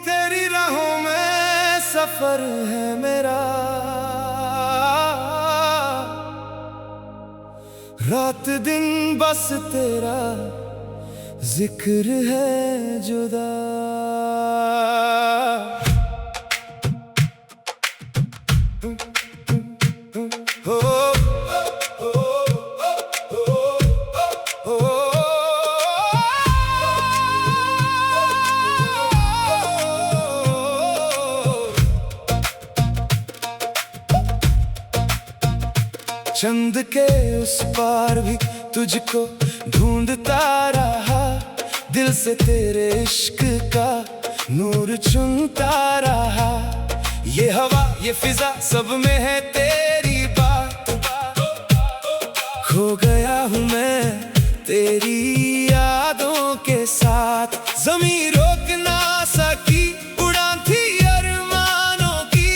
तेरी राहों में सफर है मेरा, रात दिन बस तेरा जिक्र है जुदा। चंद के उस पार भी तुझको ढूंढता रहा, दिल से तेरे इश्क का नूर चुनता रहा। ये हवा ये फिजा सब में है तेरी बात, खो गया हूँ मैं तेरी यादों के साथ। ज़मीं रोक ना सकी उड़ान थी अरमानों की,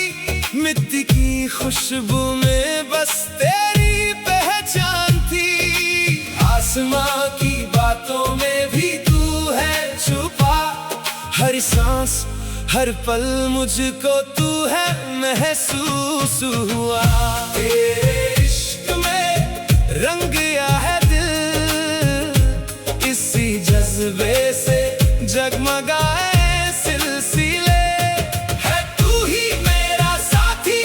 मिट्टी की खुशबू में बस तेरी पहचान थी। आसमां की बातों में भी तू है छुपा, हर सांस हर पल मुझको तू है महसूस हुआ। तेरे इश्क में रंग गया है दिल, इसी जज्बे से जगमगाए सिलसिले। है तू ही मेरा साथी,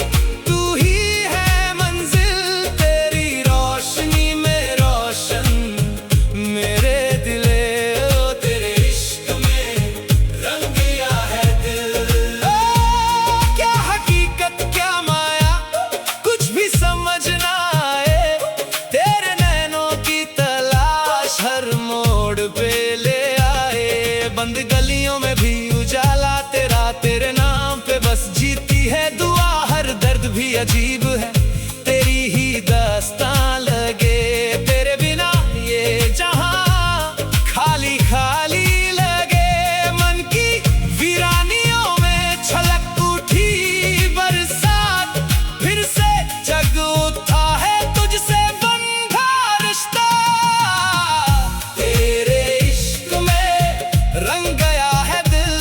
तू ही है मंजिल, तेरी रोशनी में रोशन मेरे दिले। ओ तेरे इश्क में रंग गया है दिल। ओ क्या हकीकत क्या माया कुछ भी समझ ना आए, तेरे नैनों की तलाश हर मोड़ पे ले आए। बंद गलियों में भी उजाला तेरा, तेरे नाम पे बस जीती है दुआ। हर दर्द भी अजीब है तेरी ही दास्तां लगे, तेरे बिना ये जहां खाली खाली लगे। मन की वीरानियों में छलक उठी बरसात, फिर से जग उठा है तुझसे बंधा रिश्ता। तेरे इश्क में रंग गया है दिल,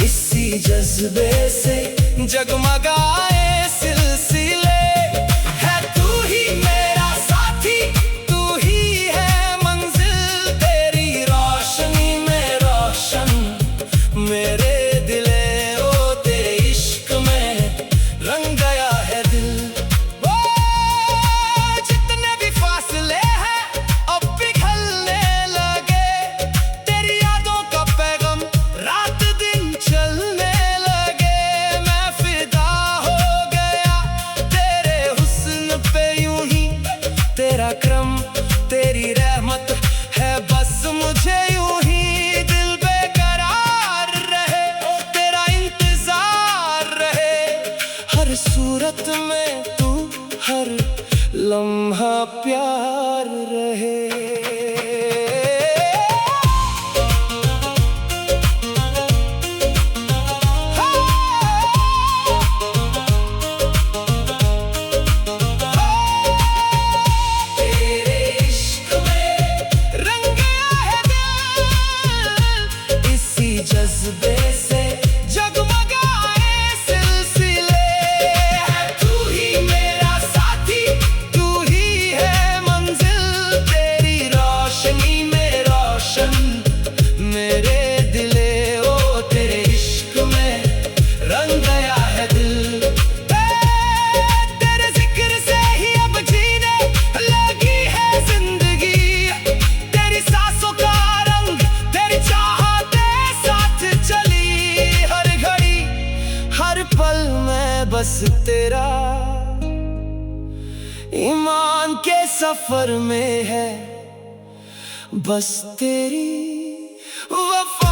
इसी जज्बे से जगमगाए सिलसिले। है तू ही मेरा साथी, तू ही है मंजिल, तेरी रोशनी में रोशन मेरे दिले। ओ तेरे इश्क में रंग गया है दिल। ओ जितने भी फासले हैं अब पिघलने लगे, तेरी यादों का पैगाम रात दिन चलने लगे। मैं फिदा हो गया तेरे हुस्न पे यूं ही, तेरा क्रम तेरी रहमत है बस मुझे यूं ही। दिल बेकरार रहे तेरा इंतजार रहे, हर सूरत में तू हर लम्हा प्यार रहे। तेरे इश्क में रंग गया है दिल, इसी जज्बे से जगमगाए सिलसिले। है तू ही मेरा साथी, तू ही है मंजिल, तेरी रोशनी में रोशन मेरे दिले। ओ तेरे इश्क में रंग गया है दिल। तेरे जिक्र से ही अब जीने लगी है जिंदगी, तेरी सांसों का रंग तेरी चाहते साथ चली। हर घड़ी हर पल में बस तेरा ईमान के सफर में है बस तेरी वफा।